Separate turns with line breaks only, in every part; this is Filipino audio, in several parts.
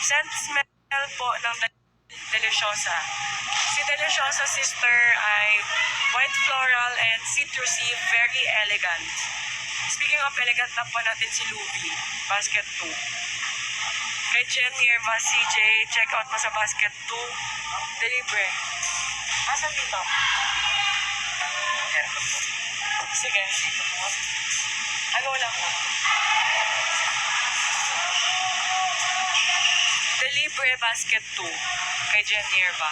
Scent smell po ng Deliciosa. Si Deliciosa sister ay white floral and citrusy, very elegant. Speaking of elegant, tap po natin si Luby, basket 2. Kay Jen Nierva, CJ, check out mo sa basket 2. Delibre. Asan dito? Sige. Ano lang mo? Delibre basket 2. Kay Jen Nierva.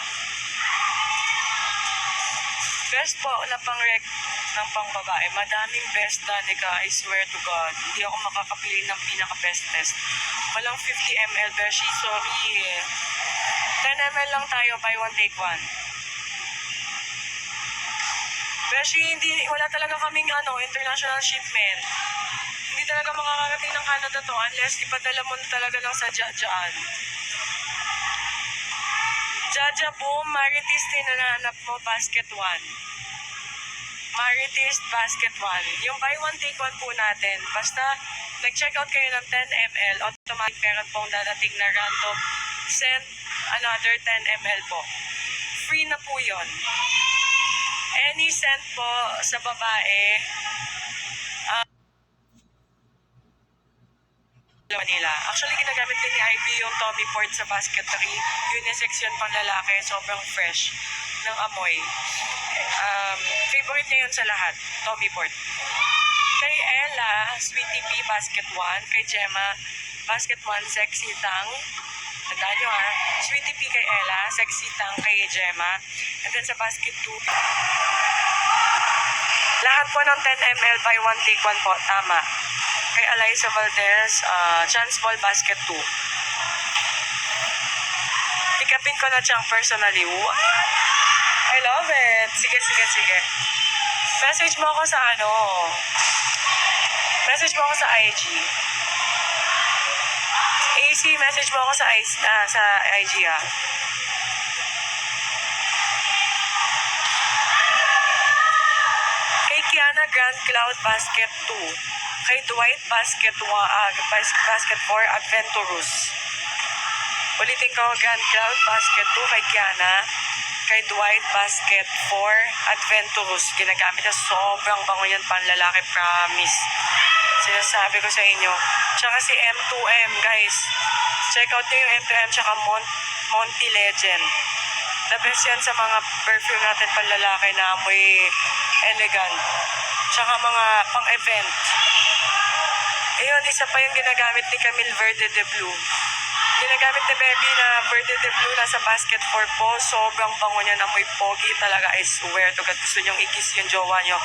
Best po na pang-rec ng pang-babae. Madaming best, Danica. I swear to God. Hindi ako makakapili ng pinaka-bestest. Walang 50 ml, Beshi. Sorry. 10 ml lang tayo. Buy one, take one. Beshi, wala talaga kaming international shipment. Hindi talaga makakarating ng Canada to unless ipadala mo talaga lang sa Jajaan. Jaja Boom, Marites din nananap mo, basket 1. Marites, basket 1. Yung buy one, take one po natin. Basta nag-check out kayo ng 10 ml, automatic meron pong dadating na random send another 10 ml po. Free na po yon. Any scent po sa babae, Manila. Actually, ginagamit din ni Ivy yung Tommy Port sa basket 3. Unisex yun pang lalaki. Sobrang fresh ng amoy. Favorite niya yun sa lahat. Tommy Port. Kay Ella, Sweetie Pea, basket 1. Kay Gemma, basket 1, Sexy Tang. Tandaan nyo ha. Sweetie Pea kay Ella, Sexy Tang kay Gemma. And then sa basket 2, lahat po ng 10 ml buy one, take one po. Tama. Kay Eliza Valdez, Chance Ball basket 2. Pikapin ko na siyang personally. I love it. Sige. Message mo ako sa Message mo ako sa IG. AC, message mo ako sa IG ha. Kay Kiana, Grand Cloud basket 2. Kay Dwight, basket 4, Adventurous. Ulitin ko, Grand Cloud, basket 2, kay Kiana. Kay Dwight, basket 4, Adventurous. Ginagamit na sobrang bango yan, panlalaki, promise. Sinasabi ko sa inyo. Tsaka si M2M, guys. Check out nyo yung M2M, tsaka Monty Legend. The best yan sa mga perfume natin, panlalaki na amoy elegant. Tsaka mga pang-event. Ayun, isa pa yung ginagamit ni Camille Verde de Blue. Ginagamit ni Baby na Verde de Blue nasa basket 4 po. Sobrang bango niya, amoy pogi talaga. I swear to God, gusto niyong i-kiss yung jowa niyo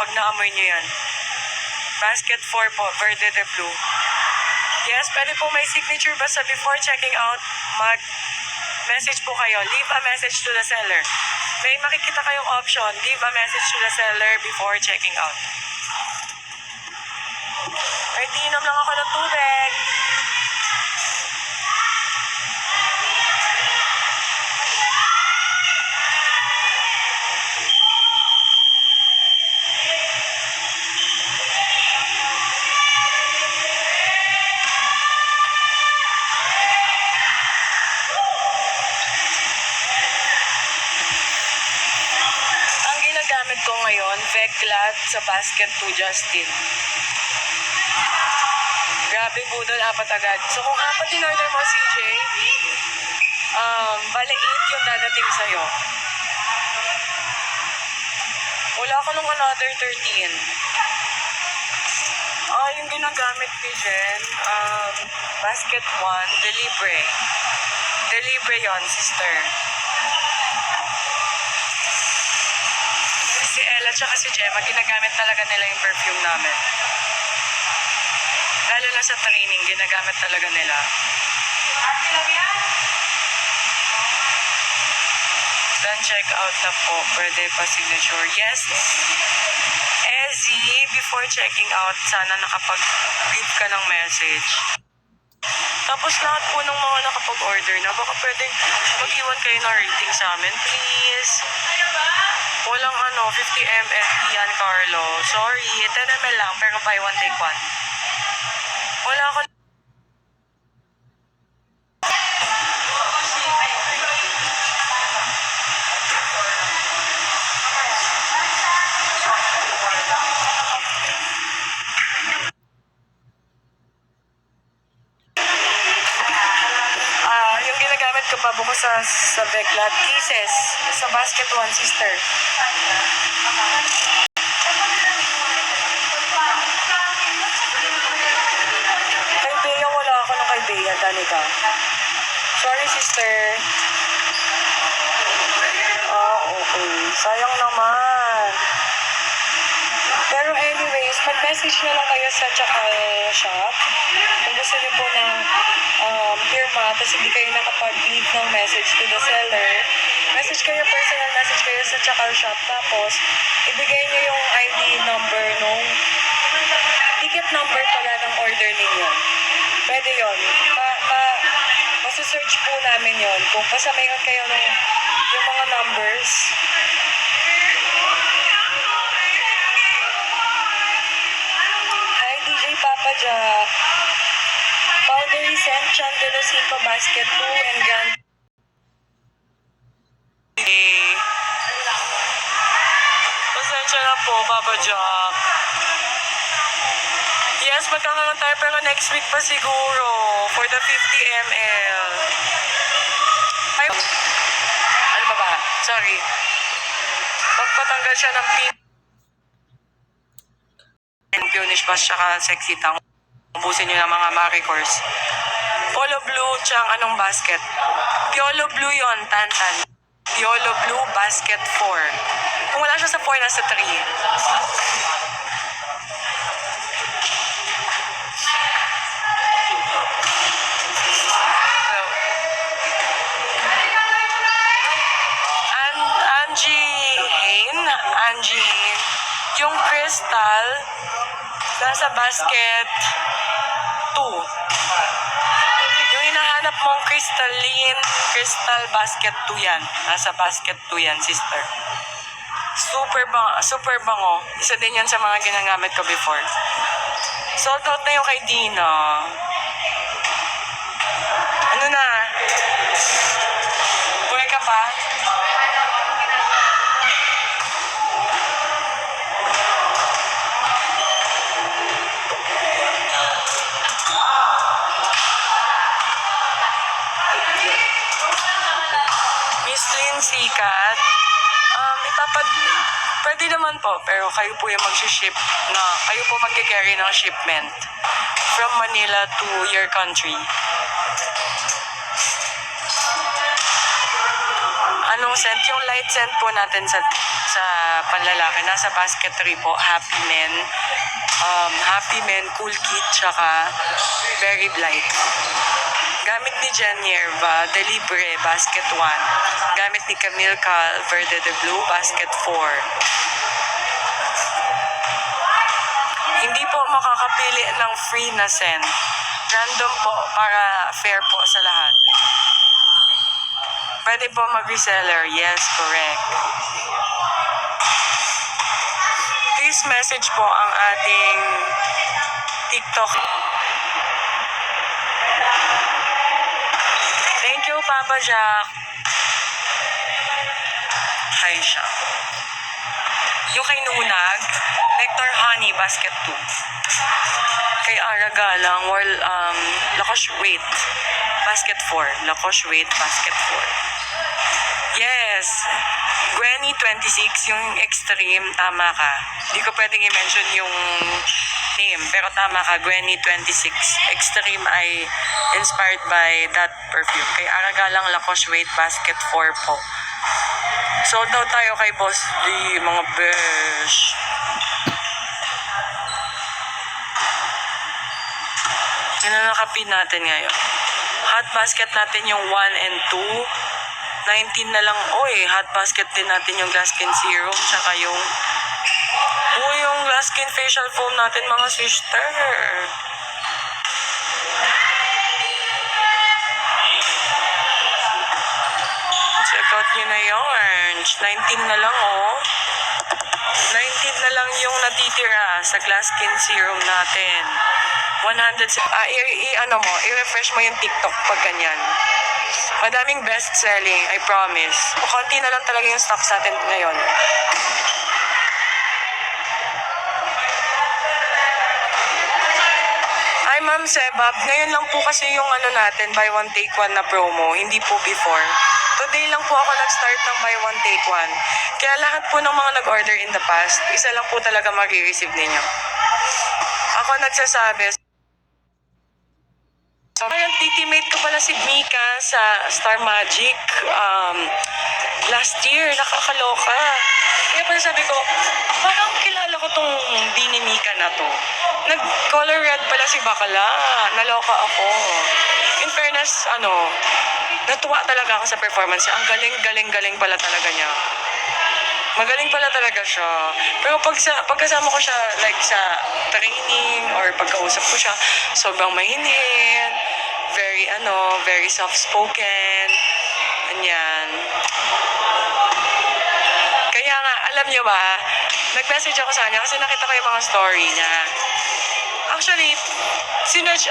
pag naamoy niyo yan. Basket 4 po, Verde de Blue. Yes, pwede po may signature basta before checking out, mag-message po kayo. Leave a message to the seller. May makikita kayong option, leave a message to the seller before checking out. Ay, inom lang ako ng tubig. Ang ginagamit ko ngayon, Veclat sa basket 2, Justin. Grabe budol, 4 agad. So kung 4 in-order mo, CJ, bali 8 yung dadating sa'yo. Wala ko nung another 13. Yung ginagamit ni Jen, basket 1, Delibre. Delibre yon, sister. Si Ella tsaka si Gemma, ginagamit talaga nila yung perfume namin. Lalo na sa training, ginagamit talaga nila. Then check out na po. Pwede pa signature. Yes. Ezzy, before checking out, sana nakapag-leave ka ng message. Tapos lahat po ng mga nakapag-order na, baka pwede mag-iwan kayo ng rating sa amin, please. Walang 50 ml Ian Carlo. Sorry, 10 ml lang, pero buy one, take one. Wala ako. ginagamit ko pa bukod sa Veclat. Kisses. Sa basket 1, sister. Kay Bea, wala ako ng kay Bea. Dali ka. Sorry, sister. Okay. Sayang naman. Pero anyways, mag-message na lang kayo sa Chakal shop. Kung gusto niyo po ng pirma, tapos hindi kayo nakapag-leave ng message to the seller, message kayo, personal message kayo sa Chakal shop. Tapos, ibigay niyo yung ID number nung ticket number pala ng order ninyo. Pwede yun. Masusearch po namin yun. Kung pasamayhan kayo ng yung mga numbers. Hi, DJ Papa Jack. Powdery Scent, Chandelosico, Basket 2, and Grand. Pasensya na po, Papa Jack. Yes, magkakaroon tayo pero next week pa siguro for the 50 ml. Ay, ano ba? Sorry. Pagpatanggal siya ng Punish Pass tsaka Sexy Tang. Ubusin nyo ng mga Maricors. Polo Blue tsang anong basket? Piolo Blue yon, Tantan. Piolo Blue basket 4. Kung wala siya sa 4, nasa 3. Angie Hain. Yung crystal, nasa basket 2. Yung hinahanap mong crystalline, crystal basket 2 yan. Nasa basket 2 yan, sister. Super bango. Isa din yan sa mga ginagamit ko before. Sold out na yung kay Dina. Ano na? Buhay ka pa? Miss Lynn Sikat, pwede naman po, pero kayo po yung mag-ship na, kayo po mag-carry ng shipment from Manila to your country. Anong scent? Yung light scent po natin sa panlalaki, nasa basket 3 po, Happy Men, Cool Kit, tsaka Very Light. Gamit ni Jen Yerba, De Libre, basket 1. Gamit ni Camille Cal, Verde de Blue, basket 4. Hindi po makakapili ng free na scent. Random po para fair po sa lahat. Pwede po mag-reseller. Yes, correct. Please message po ang ating TikTok. Thank you, Papa Jack. Hi siya. Yung kay Nunag, Nectar Honey, basket 2. Kay Aragalang, Lacoste Wait, basket 4. Lacoste Wait, basket 4. Yes. Gwenny 26, yung extreme, tama ka. Hindi ko pwedeng i-mention yung name, pero tama ka, Gwenny 26. Extreme ay inspired by that perfume. Kay Aragalang Lacoste Wait, basket 4 po. Sold out tayo kay Boss D, mga besh. Yan ang nakapin natin ngayon. Hot basket natin yung 1 and 2. 19 na lang. Hot basket din natin yung Glass Skin Serum. Tsaka yung yung Glass Skin Facial Foam natin, mga sister. Check out nyo na yun. 19 na lang 19 na lang yung natitira sa Glass Skin Serum natin. 100, i-refresh mo yung TikTok pag ganyan. Madaming best selling, I promise. Konti na lang talaga yung stocks natin ngayon. Hi, Ma'am Ma'am Sebab, ngayon lang po kasi yung ano natin, buy one take one na promo, hindi po before. Today lang po ako nag-start ng buy one take one. Kaya lahat po ng mga nag-order in the past, isa lang po talaga mag-receive ninyo. Ako nagsasabi. So, ayun, titimate ko pala si Mika sa Star Magic last year. Nakakaloka. Kaya pala sabi ko, parang kilala ko tong Dini Mika na to. Nag-color red pala si Bakala. Naloka ako. In fairness, natuwa talaga ako sa performance niya. Ang galing pala talaga niya. Magaling pala talaga siya. Pero pagkasama ko siya, like sa training or pagkausap ko siya, sobrang mahinhin, very soft-spoken. Ganyan. Kaya nga, alam niyo ba, nag-message ako sa kanya kasi nakita ko yung mga story niya. Actually, sinerch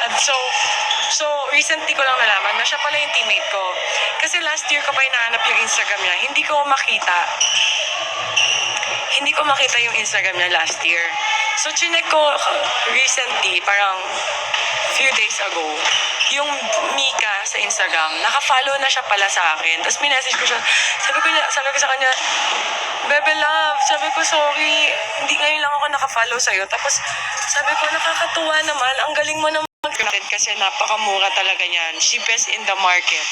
so recently ko lang nalaman na siya pala yung teammate ko. Kasi last year ko pa hinahanap yung Instagram niya. Hindi ko makita yung Instagram niya last year. So, chinek ko recently, parang few days ago, yung Mika sa Instagram, naka-follow na siya pala sa akin. Tapos minessage ko siya, sabi ko sa kanya, Bebe love, sabi ko sorry, hindi ngayon lang ako naka-follow sa'yo. Tapos sabi ko, nakakatuwa naman, ang galing mo naman kasi napakamura talaga niyan. Cheapest in the market.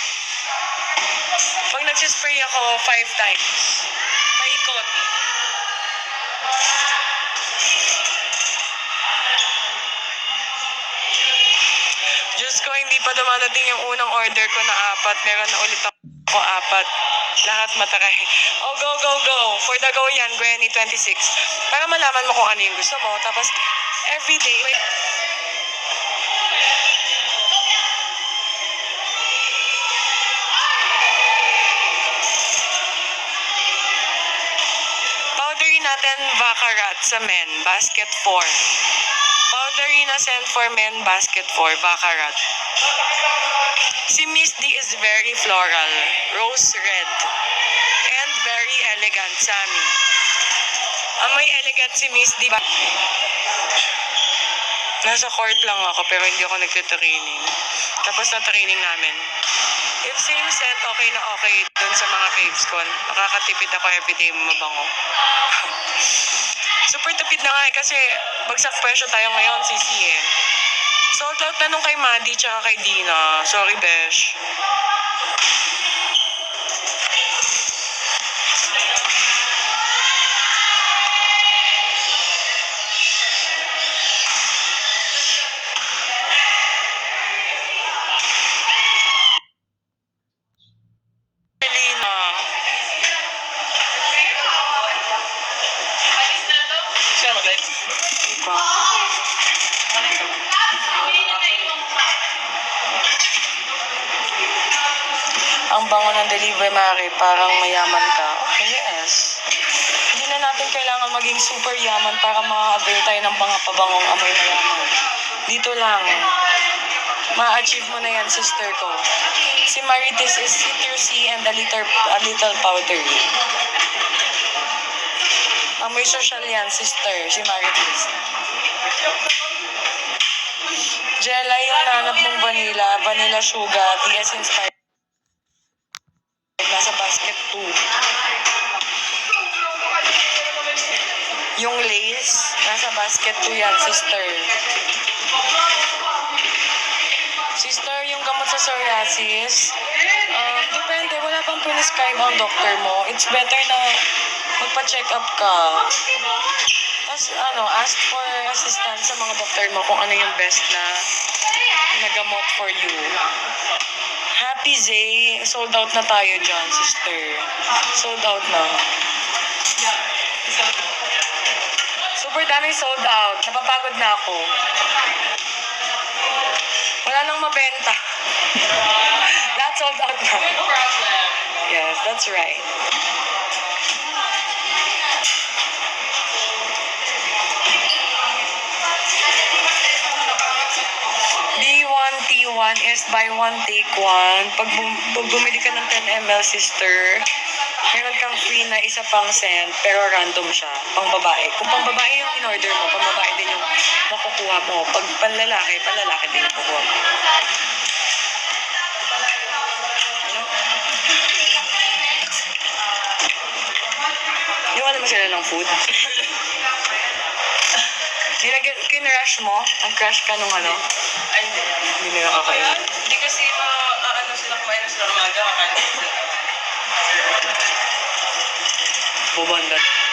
Pag nagsispray ako 5 times, paikot. Diyos ko, hindi pa dumadating yung unang order ko na 4. Meron na ulit ako 4. Lahat mataray. Oh, go. For the go yan, Granny 26. Para malaman mo kung ano yung gusto mo. Tapos, everyday, powdery natin Baccarat sa men, basket 4. Powdery na scent for men, basket 4, Baccarat. Si Miss D is very floral, rose red, and very elegant, Sammy. Amoy elegant si Miss D. Nasa court lang ako pero hindi ako nagtitraining. Tapos na training namin. If same scent, okay na okay dun sa mga faves ko. Nakakatipid ako everyday mabango. Super tipid na nga kasi bagsak presyo tayo ngayon, Sisi eh. Sold out na nung kay Maddie tsaka kay Dina. Sorry, Besh. Ang bango ng delivery, Mari, parang mayaman ka. Yes. Hindi na natin kailangan maging super yaman para ma-avail tayo ng mga pabangong amoy mayaman. Dito lang. Ma-achieve mo na yan, sister ko. Si Marites is citrusy and a little powdery. Amoy social yan, sister. Si Marites. Jella, yung nanap mong vanilla sugar, DS inspired. Nasa basket 2. Yung lace, nasa basket 2 yan, sister. Sister, yung gamot sa psoriasis, depende, wala pang prescribe ang doctor mo. It's better na magpa-check up ka. Tapos, ask for assistance sa mga doctor mo kung ano yung best na gamot for you. Happy Zay, sold out na tayo dyan, sister. Sold out na. Super daming sold out. Napapagod na ako. Wala nang mabenta. Lahat sold out na. Yes, that's right. B1T1 is buy one take one. Pag bumili ka ng 10 ml, sister, Meron kang free na isa pang scent, pero random siya. Pang babae. Kung pang babae yung in-order mo, pang babae din yung makukuha mo. Pag panlalaki din yung kukuha mo. Iwan naman sila ng food. Kinrush mo? Nag-crush ka nung ano?
Ay, hindi.
Hindi na nakakain.
Hindi kasi ano sila, kumain na sila ng umaga. Kakain na sila.
Bubondan.